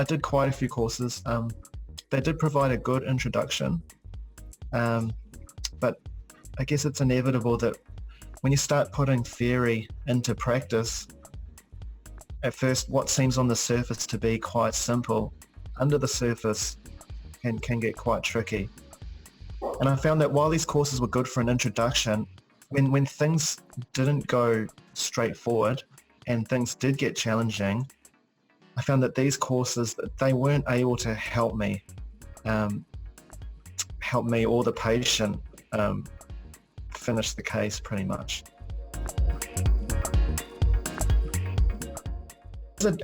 I did quite a few courses. They did provide a good introduction, but I guess it's inevitable that when you start putting theory into practice, at first what seems on the surface to be quite simple, under the surface can get quite tricky. And I found that while these courses were good for an introduction, when things didn't go straightforward and things did get challenging, I found that these courses, they weren't able to help me or the patient finish the case pretty much.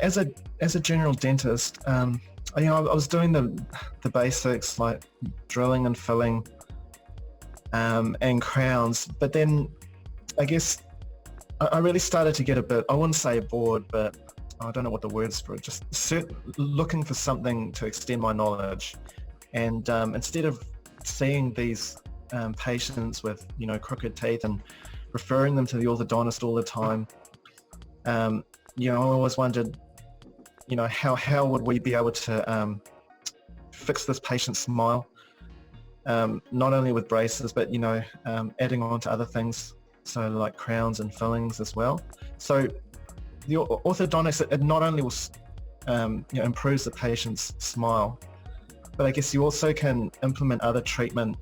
As a general dentist, I was doing the basics like drilling and filling and crowns, but then I guess I really started to get a bit, I wouldn't say bored, but I don't know what the word is for it, just looking for something to extend my knowledge. And instead of seeing these patients with crooked teeth and referring them to the orthodontist all the time, I always wondered, how would we be able to fix this patient's smile, not only with braces, but adding on to other things, so like crowns and fillings as well. So the orthodontics, it not only will improves the patient's smile, but I guess you also can implement other treatment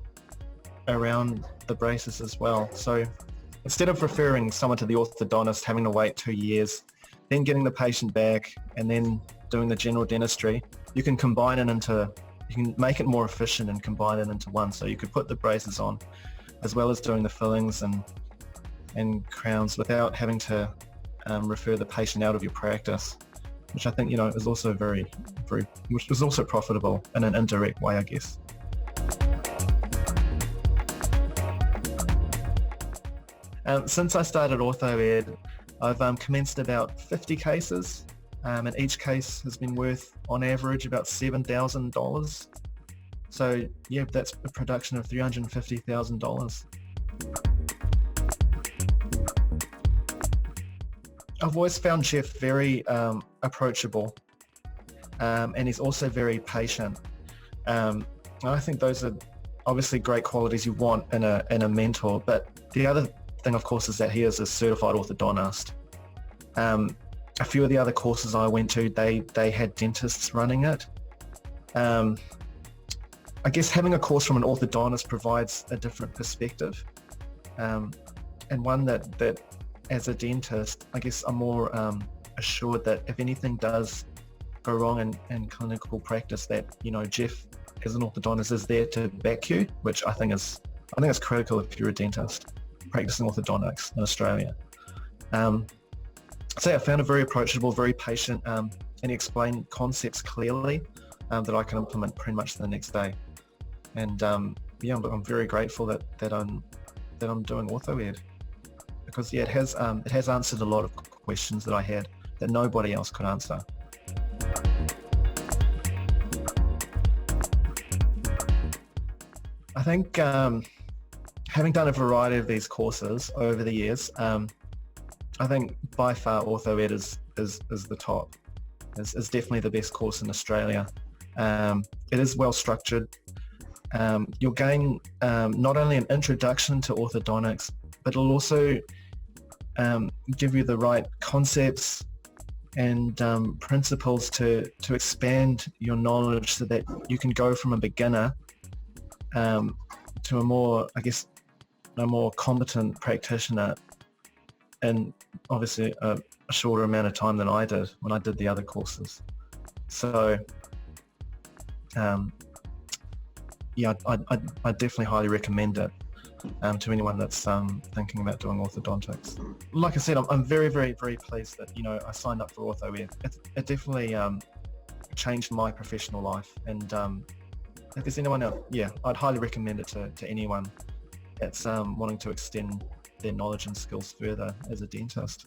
around the braces as well. So instead of referring someone to the orthodontist, having to wait 2 years, then getting the patient back and then doing the general dentistry, you can combine it into, you can make it more efficient and combine it into one. So you could put the braces on as well as doing the fillings and crowns without having to refer the patient out of your practice, which I think, is also which was also profitable in an indirect way, I guess. Since I started OrthoED, I've commenced about 50 cases, and each case has been worth, on average, about $7,000. So yeah, that's a production of $350,000. I've always found Geoff very approachable, and he's also very patient. I think those are obviously great qualities you want in a mentor, but the other thing, of course, is that he is a certified orthodontist. A few of the other courses I went to, they had dentists running it. I guess having a course from an orthodontist provides a different perspective, and one that as a dentist, I guess I'm more assured that if anything does go wrong in clinical practice, that Geoff as an orthodontist is there to back you, which I think is critical if you're a dentist practicing orthodontics in Australia. So I found him very approachable, very patient, and he explained concepts clearly that I can implement pretty much the next day. And I'm very grateful that I'm doing OrthoED, because it has answered a lot of questions that I had that nobody else could answer. I think having done a variety of these courses over the years, I think by far OrthoED is the top. It's definitely the best course in Australia. It is well structured. You'll gain not only an introduction to orthodontics, but it'll also give you the right concepts and principles to expand your knowledge, so that you can go from a beginner to a more competent practitioner, and obviously a shorter amount of time than I did when I did the other courses. So I definitely highly recommend it to anyone that's thinking about doing orthodontics. Like I said, I'm very, very, very pleased that I signed up for OrthoED. It definitely changed my professional life, and if there's anyone else, I'd highly recommend it to anyone that's wanting to extend their knowledge and skills further as a dentist.